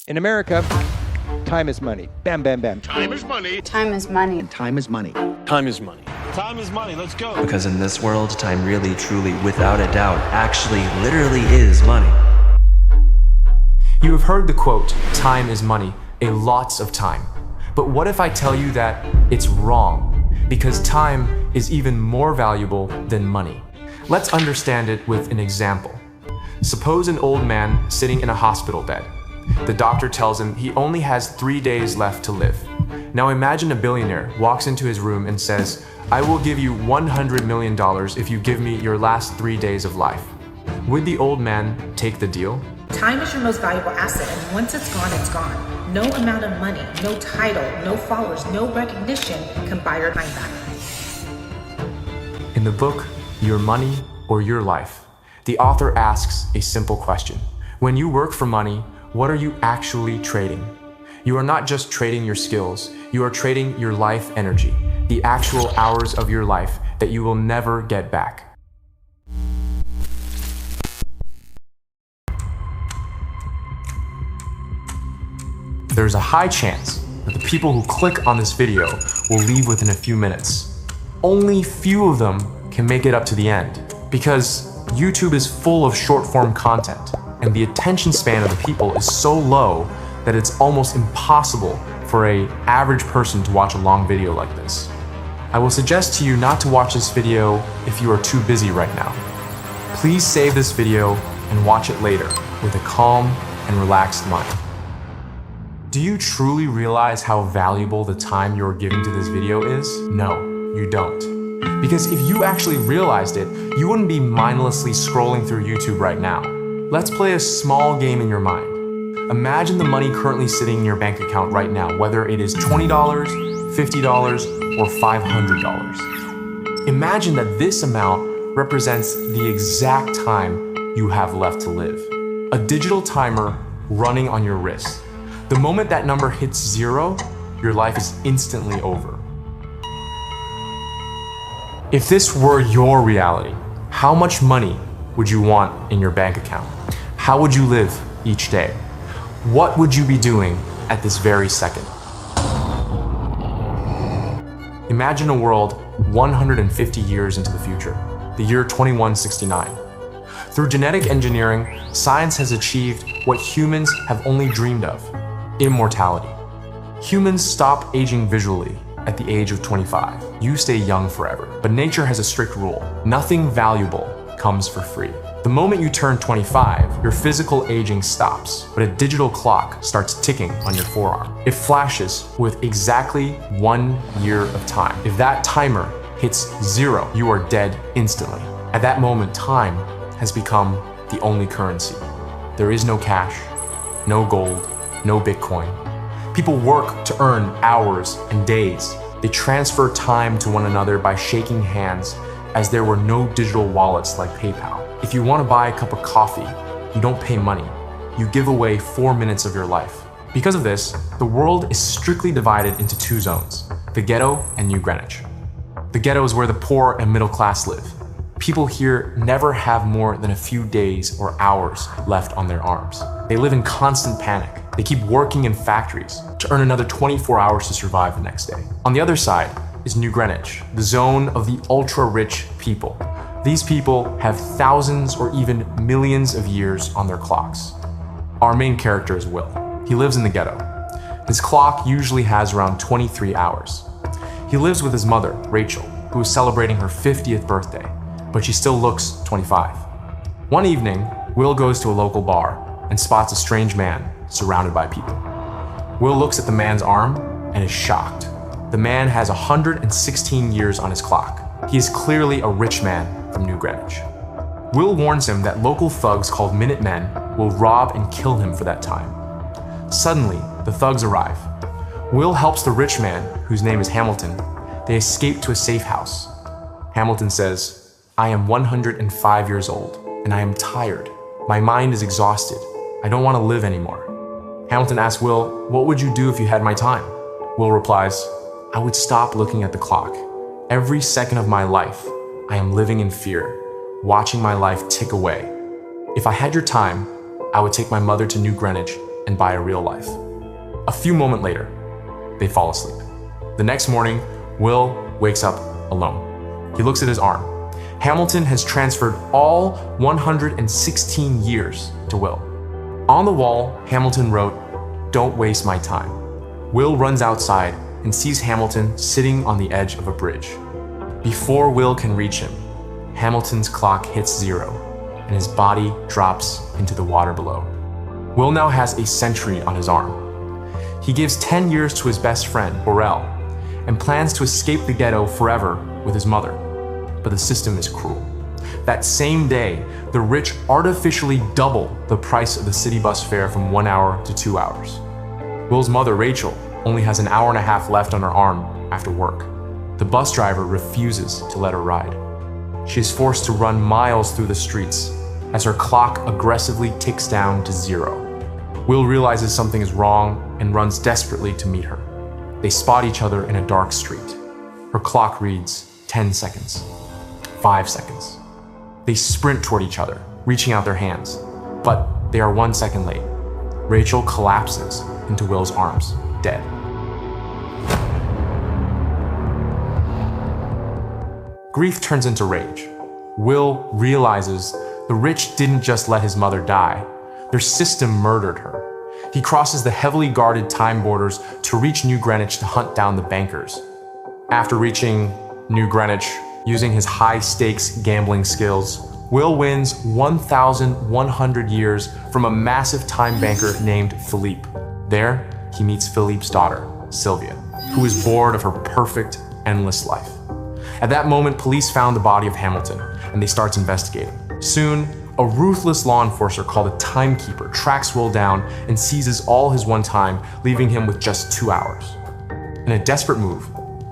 In America, time is money. Bam, bam, bam. Time is money. Time is money. Time is money. Time is money. Time is money, let's go. Because in this world, time really, truly, without a doubt, actually, literally is money. You have heard the quote, time is money, a lots of time. But what if I tell you that it's wrong? Because time is even more valuable than money. Let's understand it with an example. Suppose an old man sitting in a hospital bed. The doctor tells him he only has 3 days left to live. Now imagine a billionaire walks into his room and says, I will give you $100 million if you give me your last 3 days of life. Would the old man take the deal? Time is your most valuable asset, and once it's gone, it's gone. No amount of money, no title, no followers, no recognition can buy your time back. In the book, Your Money or Your Life, the author asks a simple question. When you work for money, what are you actually trading? You are not just trading your skills, you are trading your life energy, the actual hours of your life that you will never get back. There's a high chance that the people who click on this video will leave within a few minutes. Only few of them can make it up to the end because YouTube is full of short-form content and the attention span of the people is so low that it's almost impossible for an average person to watch a long video like this. I will suggest to you not to watch this video if you are too busy right now. Please save this video and watch it later with a calm and relaxed mind. Do you truly realize how valuable the time you're giving to this video is? No, you don't. Because if you actually realized it, you wouldn't be mindlessly scrolling through YouTube right now. Let's play a small game in your mind. Imagine the money currently sitting in your bank account right now, whether it is $20, $50, or $500. Imagine that this amount represents the exact time you have left to live. A digital timer running on your wrist. The moment that number hits 0, your life is instantly over. If this were your reality, how much money would you want in your bank account? How would you live each day? What would you be doing at this very second? Imagine a world 150 years into the future, the year 2169. Through genetic engineering, science has achieved what humans have only dreamed of: immortality. Humans stop aging visually at the age of 25. You stay young forever. But nature has a strict rule. Nothing valuable comes for free. The moment you turn 25, your physical aging stops, but a digital clock starts ticking on your forearm. It flashes with exactly 1 year of time. If that timer hits 0, you are dead instantly. At that moment, time has become the only currency. There is no cash, no gold, no Bitcoin. People work to earn hours and days. They transfer time to one another by shaking hands, as there were no digital wallets like PayPal. If you want to buy a cup of coffee, you don't pay money. You give away 4 minutes of your life. Because of this, the world is strictly divided into 2 zones, the ghetto and New Greenwich. The ghetto is where the poor and middle class live. People here never have more than a few days or hours left on their arms. They live in constant panic. They keep working in factories to earn another 24 hours to survive the next day. On the other side is New Greenwich, the zone of the ultra-rich people. These people have thousands or even millions of years on their clocks. Our main character is Will. He lives in the ghetto. His clock usually has around 23 hours. He lives with his mother, Rachel, who is celebrating her 50th birthday, but she still looks 25. One evening, Will goes to a local bar and spots a strange man surrounded by people. Will looks at the man's arm and is shocked. The man has 116 years on his clock. He is clearly a rich man from New Greenwich. Will warns him that local thugs called Minutemen will rob and kill him for that time. Suddenly, the thugs arrive. Will helps the rich man, whose name is Hamilton. They escape to a safe house. Hamilton says, I am 105 years old, and I am tired. My mind is exhausted. I don't want to live anymore. Hamilton asks Will, what would you do if you had my time? Will replies, I would stop looking at the clock. Every second of my life, I am living in fear, watching my life tick away. If I had your time, I would take my mother to New Greenwich and buy a real life. A few moments later, they fall asleep. The next morning, Will wakes up alone. He looks at his arm. Hamilton has transferred all 116 years to Will. On the wall, Hamilton wrote, "Don't waste my time." Will runs outside and sees Hamilton sitting on the edge of a bridge. Before Will can reach him, Hamilton's clock hits 0 and his body drops into the water below. Will now has a century on his arm. He gives 10 years to his best friend, Borel, and plans to escape the ghetto forever with his mother. But the system is cruel. That same day, the rich artificially double the price of the city bus fare from 1 hour to 2 hours. Will's mother, Rachel, only has an hour and a half left on her arm after work. The bus driver refuses to let her ride. She is forced to run miles through the streets as her clock aggressively ticks down to 0. Will realizes something is wrong and runs desperately to meet her. They spot each other in a dark street. Her clock reads 10 seconds, 5 seconds. They sprint toward each other, reaching out their hands, but they are 1 second late. Rachel collapses into Will's arms, dead. Grief turns into rage. Will realizes the rich didn't just let his mother die, their system murdered her. He crosses the heavily guarded time borders to reach New Greenwich to hunt down the bankers. After reaching New Greenwich, using his high-stakes gambling skills, Will wins 1,100 years from a massive time banker named Philippe. There, he meets Philippe's daughter, Sylvia, who is bored of her perfect, endless life. At that moment, police found the body of Hamilton, and they start investigating. Soon, a ruthless law enforcer called a timekeeper tracks Will down and seizes all his one time, leaving him with just 2 hours. In a desperate move,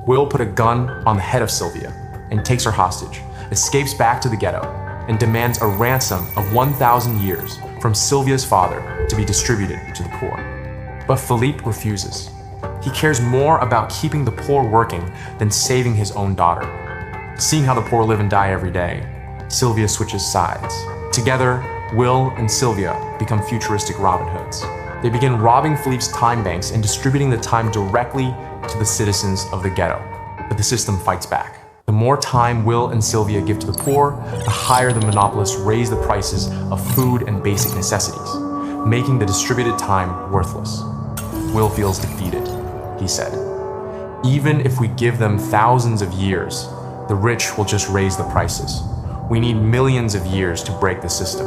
Will put a gun on the head of Sylvia and takes her hostage, escapes back to the ghetto, and demands a ransom of 1,000 years from Sylvia's father to be distributed to the poor. But Philippe refuses. He cares more about keeping the poor working than saving his own daughter. Seeing how the poor live and die every day, Sylvia switches sides. Together, Will and Sylvia become futuristic Robin Hoods. They begin robbing Philippe's time banks and distributing the time directly to the citizens of the ghetto. But the system fights back. The more time Will and Sylvia give to the poor, the higher the monopolists raise the prices of food and basic necessities, making the distributed time worthless. Will feels defeated. He said, "Even if we give them thousands of years, the rich will just raise the prices. We need millions of years to break the system."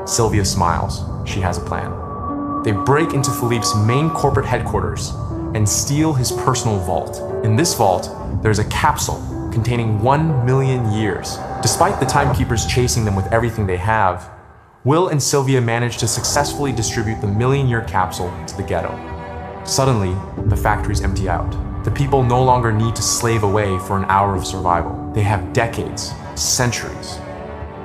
Sylvia smiles. She has a plan. They break into Philippe's main corporate headquarters and steal his personal vault. In this vault, there's a capsule containing 1 million years. Despite the timekeepers chasing them with everything they have, Will and Sylvia manage to successfully distribute the million-year capsule to the ghetto. Suddenly, the factories empty out. The people no longer need to slave away for an hour of survival. They have decades, centuries.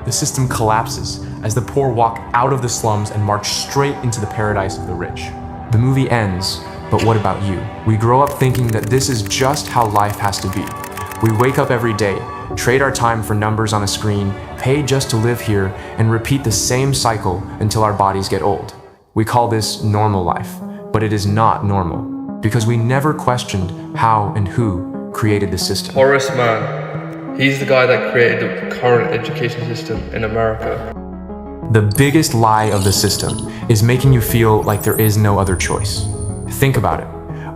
The system collapses as the poor walk out of the slums and march straight into the paradise of the rich. The movie ends, but what about you? We grow up thinking that this is just how life has to be. We wake up every day, trade our time for numbers on a screen, pay just to live here, and repeat the same cycle until our bodies get old. We call this normal life, but it is not normal, because we never questioned how and who created the system. Horace Mann, he's the guy that created the current education system in America. The biggest lie of the system is making you feel like there is no other choice. Think about it.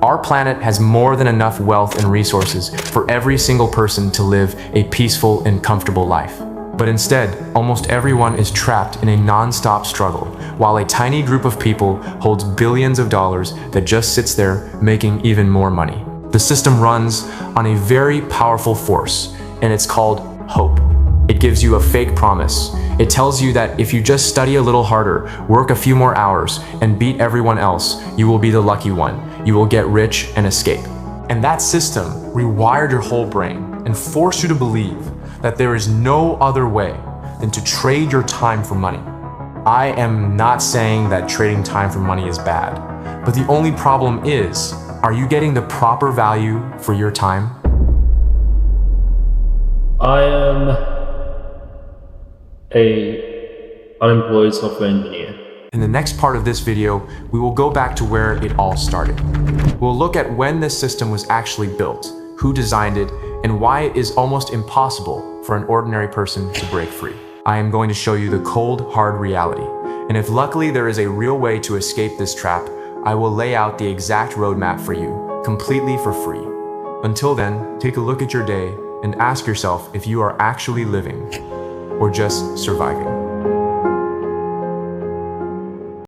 Our planet has more than enough wealth and resources for every single person to live a peaceful and comfortable life. But instead, almost everyone is trapped in a non-stop struggle, while a tiny group of people holds billions of dollars that just sits there making even more money. The system runs on a very powerful force, and it's called hope. It gives you a fake promise. It tells you that if you just study a little harder, work a few more hours, and beat everyone else, you will be the lucky one. You will get rich and escape. And that system rewired your whole brain and forced you to believe that there is no other way than to trade your time for money. I am not saying that trading time for money is bad, but the only problem is, are you getting the proper value for your time? I am a unemployed software engineer. In the next part of this video, we will go back to where it all started. We'll look at when this system was actually built, who designed it, and why it is almost impossible for an ordinary person to break free. I am going to show you the cold, hard reality. And if luckily there is a real way to escape this trap, I will lay out the exact roadmap for you, completely for free. Until then, take a look at your day and ask yourself if you are actually living or just surviving.